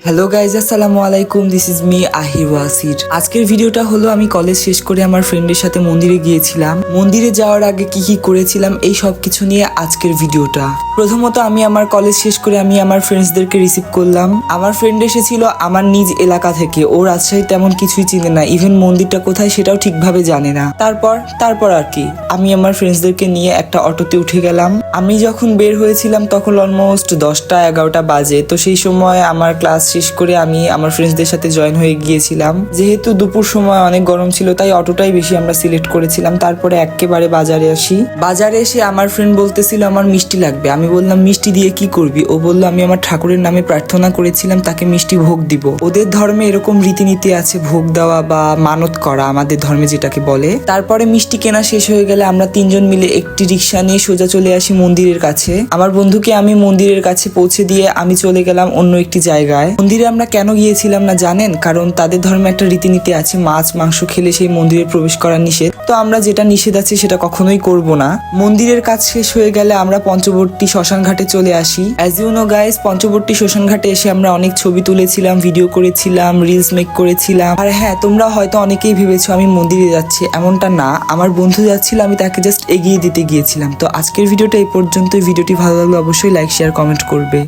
Hello guys, আসসালামু আলাইকুম। This is me Ahir ওয়াসির। আজকের ভিডিওটা হলো আমি কলেজ শেষ করে আমার ফ্রেন্ডের সাথে মন্দিরে গিয়েছিলাম। মন্দিরে যাওয়ার আগে কি কি করেছিলাম এই সব কিছু নিয়ে আজকের ভিডিওটা। প্রথমত আমি আমার কলেজ শেষ করে আমি আমার ফ্রেন্ডসদেরকে রিসিভ করলাম। আমার ফ্রেন্ড এসেছিল আমার নিজ এলাকা থেকে। ও রাজশাহী তেমন কিছুই চিনে না, ইভেন মন্দিরটা কোথায় সেটাও ঠিকভাবে জানে না। তারপর আর কি আমি আমার ফ্রেন্ডসদেরকে নিয়ে একটা অটোতে উঠে গেলাম। আমি যখন বের হয়েছিলাম তখন অলমোস্ট 10টা-11টা বাজে। তো সেই সময় আমার ক্লাস শেষ করে আমি আমার ফ্রেন্ডসদের সাথে জয়েন হয়ে গিয়েছিলাম। যেহেতু দুপুর সময় অনেক গরম ছিল তাই অটোটাই বেশি আমরা সিলেক্ট করেছিলাম। তারপরে একেবারে বাজারে আসি। বাজারে এসে আমার ফ্রেন্ড বলতেছিল আমার মিষ্টি লাগবে। আমি বললাম মিষ্টি দিয়ে কি করবি? ও বলল আমি আমার ঠাকুরের নামে প্রার্থনা করেছিলাম, তাকে মিষ্টি ভোগ দিব। ওদের ধর্মে এরকম রীতিনীতি আছে, ভোগ দেওয়া বা মানত করা, আমাদের ধর্মে যেটাকে বলে। তারপরে মিষ্টি কেনা শেষ হয়ে গেলে আমরা তিনজন মিলে একটি রিক্সা নিয়ে সোজা চলে আসি মন্দিরের কাছে। আমার বন্ধুকে আমি মন্দিরের কাছে পৌঁছে দিয়ে আমি চলে গেলাম অন্য একটি জায়গায়। মন্দিরে আমরা কেন গিয়েছিলাম না জানেন? কারণ তাদের ধর্মে একটা রীতিনীতি আছে, মাছ মাংস খেলে সেই মন্দিরে প্রবেশ করা নিষেধ। তো আমরা যেটা নিষেধ আছে সেটা কখনোই করব না। মন্দিরের কাজ শেষ হয়ে গেলে আমরা পঞ্চবর্তী শ্মশান ঘাটে চলে আসি। অ্যাজ ইউ নো গাইস, পঞ্চবর্তী শ্মশান ঘাটে এসে আমরা অনেক ছবি তুলেছিলাম, ভিডিও করেছিলাম, রিলস মেক করেছিলাম। আর হ্যাঁ, তোমরা হয়তো অনেকেই ভেবেছো আমি মন্দিরে যাচ্ছি, এমনটা না। আমার বন্ধু যাচ্ছিল, আমি তাকে জাস্ট এগিয়ে দিতে গিয়েছিলাম। তো আজকের ভিডিওটা এই পর্যন্ত। ভিডিওটি ভালো লাগলে অবশ্যই লাইক, শেয়ার, কমেন্ট করবে।